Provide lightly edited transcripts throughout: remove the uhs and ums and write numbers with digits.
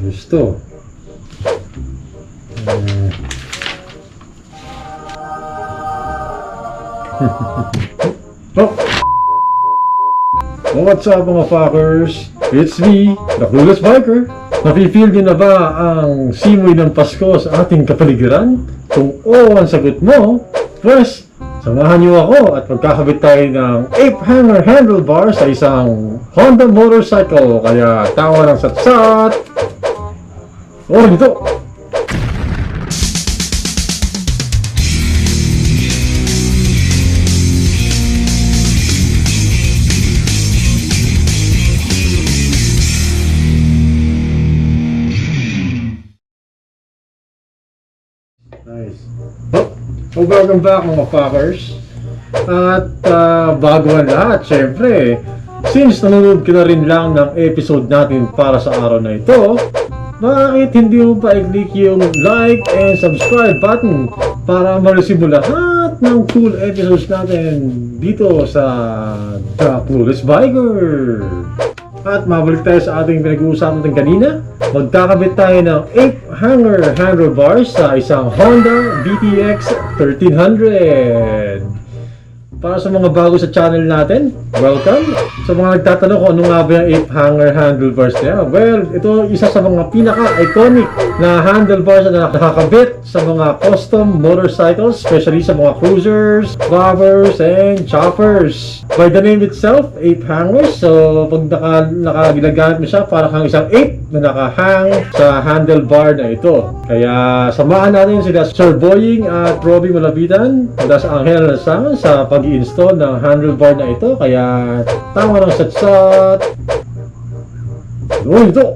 Gusto. Oh! What's up mga fuckers? It's me, the Clueless Biker. Nafe-feel nyo na ba ang simoy ng Pasko sa ating kapaligiran? Kung oo ang sagot mo, pues, samahan nyo ako at magkakabit tayo ng Apehanger handlebars sa isang Honda motorcycle. Kaya tawa ng satsat! Oh, dito! Nice. Oh, welcome back mga fuckers. At bago ang lahat, syempre, since nanonood ka na rin lang ng episode natin para sa araw na ito, bakit hindi mo pa i-click yung like and subscribe button para ma-receive mo lahat ng cool episodes natin dito sa The Clueless Biker? At mabalik tayo sa ating pinag-uusapan natin kanina. Magkakabit tayo ng Apehanger handlebars sa isang Honda VTX 1300. Para sa mga bago sa channel natin, welcome! Sa mga nagtatanong kung ano nga ba yung Apehanger handlebars niya, well, ito isa sa mga pinaka-iconic na handlebars na nakakabit sa mga custom motorcycles, especially sa mga cruisers, bobbers, and choppers. By the name itself, Apehangers, so pag nakaginagamit mo siya, para kang isang ape na nakahang sa handlebar na ito. Kaya samahan natin sila Sir Boying at Robbie Malapitan mula sa Anghel, Lansangan sa pag-i-install ng handlebar na ito. Kaya tama ng satsat. Doon ito.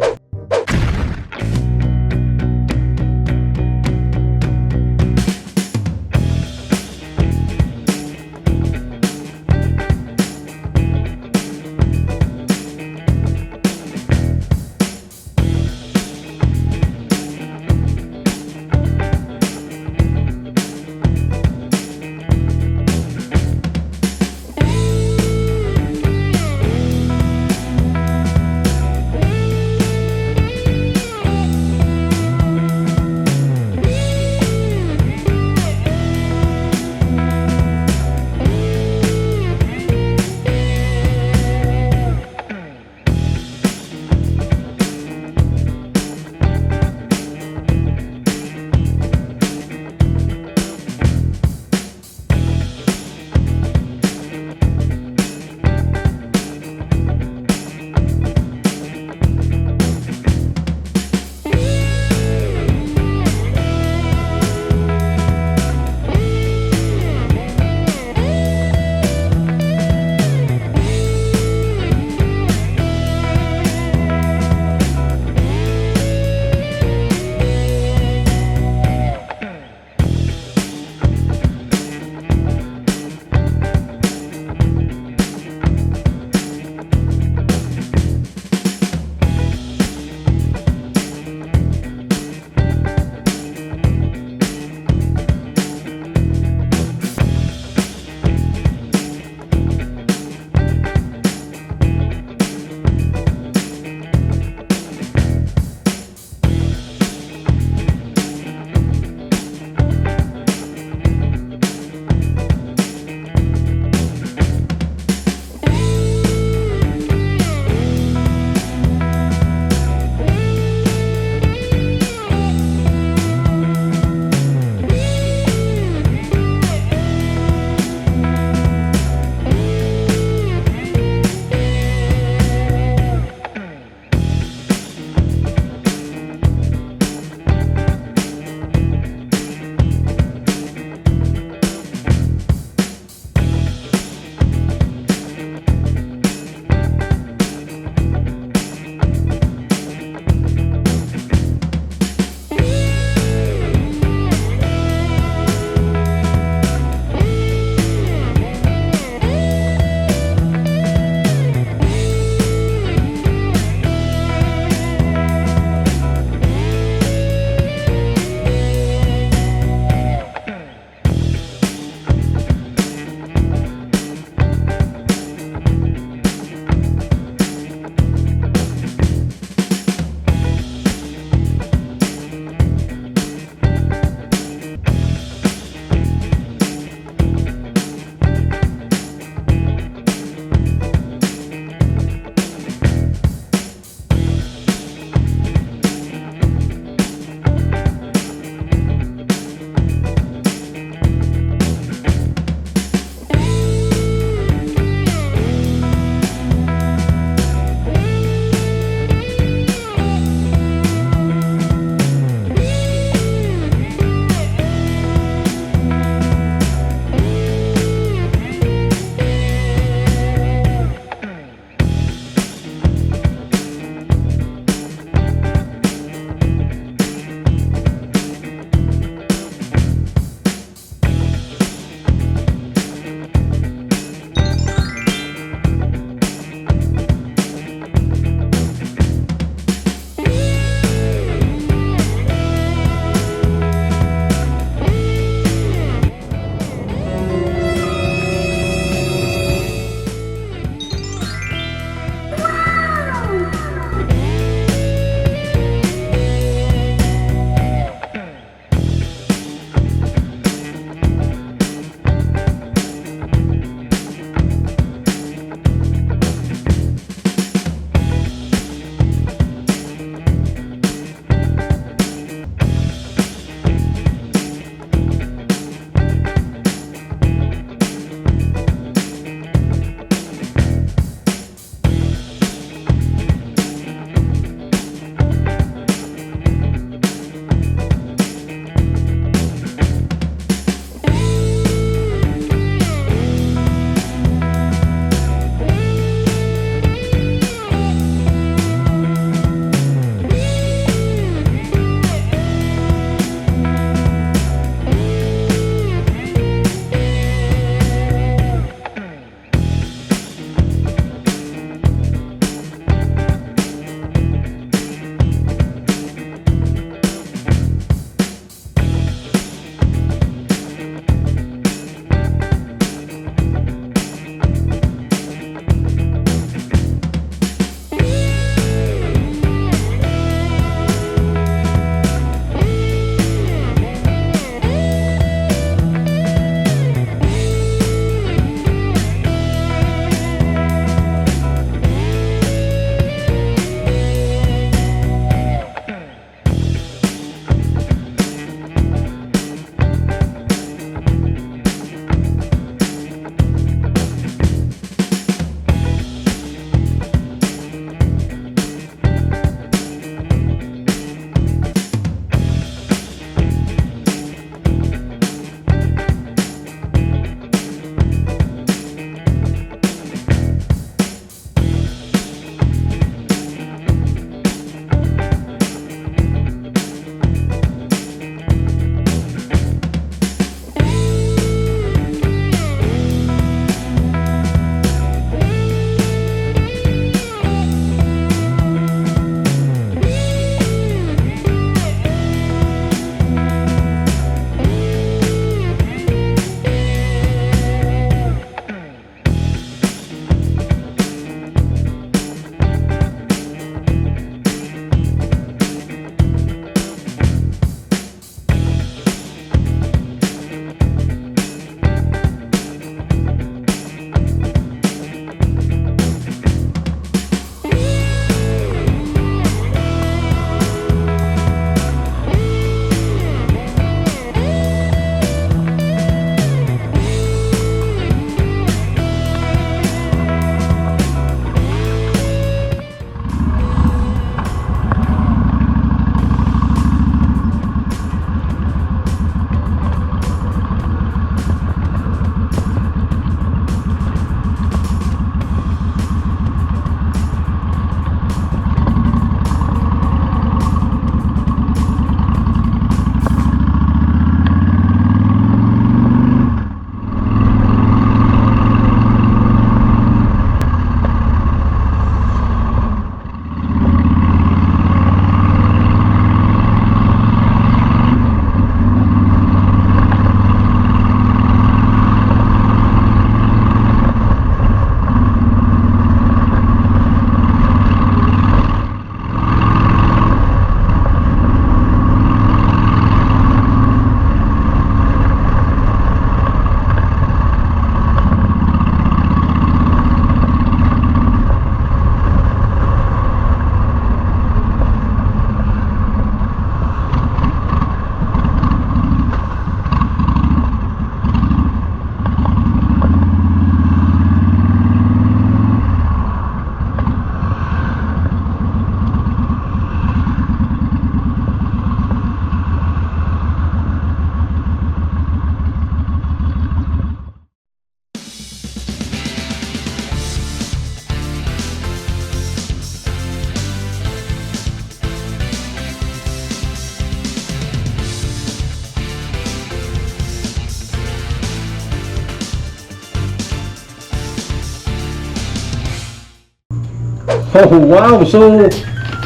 Oh wow! So,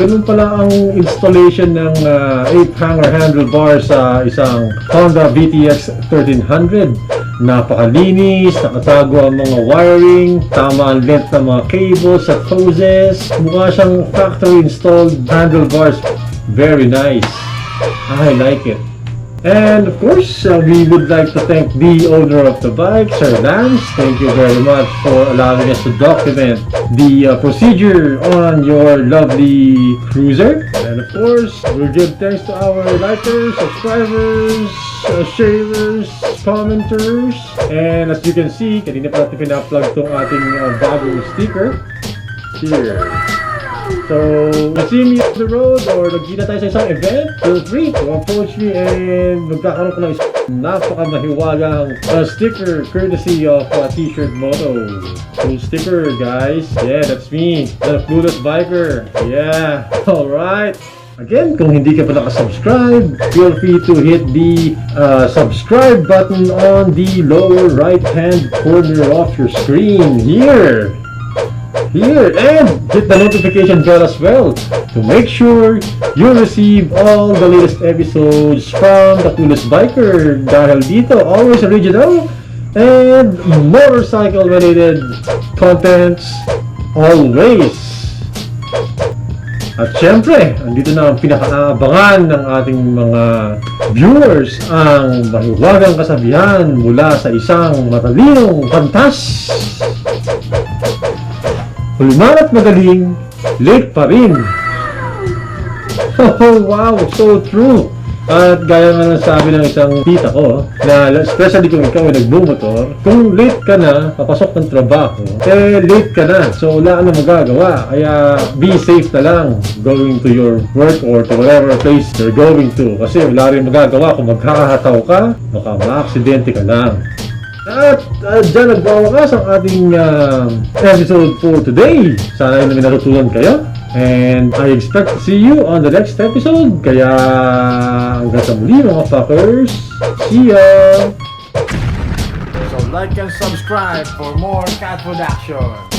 ganun pala ang installation ng Apehanger handlebars sa isang Honda VTX 1300. Napakalinis, nakatago ang mga wiring, tama ang length ng mga cables at hoses. Mukha siyang factory installed handlebars. Very nice. I like it. And of course, we would like to thank the owner of the bike, Sir Lance. Thank you very much for allowing us to document the procedure on your lovely cruiser. And of course, we'll give thanks to our likers, subscribers, sharers, commenters. And as you can see, kanina pa natin pina-plug tong ating bagong sticker. Here. So, see me on the road or nagkita tayo sa isang event, feel free to approach me and magkakaroon ko ng napakamahiwagang sticker courtesy of tshirtmotto. Cool sticker, guys. Yeah, that's me, the Clueless Biker. Yeah, alright. Again, kung hindi ka pa nakasubscribe, feel free to hit the subscribe button on the lower right hand corner of your screen here, and hit the notification bell as well to make sure you receive all the latest episodes from the Clueless Biker. Dahil dito, always original and motorcycle related contents always. At syempre, andito na ang pinakaabangan ng ating mga viewers, ang mahiwagang kasabihan mula sa isang matalinong pantas. Hulman at magaling, late pa rin. Oh wow, so true. At gaya nga ng sabi ng isang tita ko, na especially kung ikaw ay nagbumotor, kung late ka na, papasok ng trabaho, late ka na. So wala ka na magagawa. Kaya be safe na lang going to your work or to whatever place you're going to. Kasi wala rin magagawa kung magkakahataw ka, baka ma-aksidente ka lang. At dyan nagbawakas ang ating episode for today. Sana ay namin natutunan kayo. And I expect to see you on the next episode. Kaya hanggang sa muli mga fuckers. See ya! So like and subscribe for more cat production.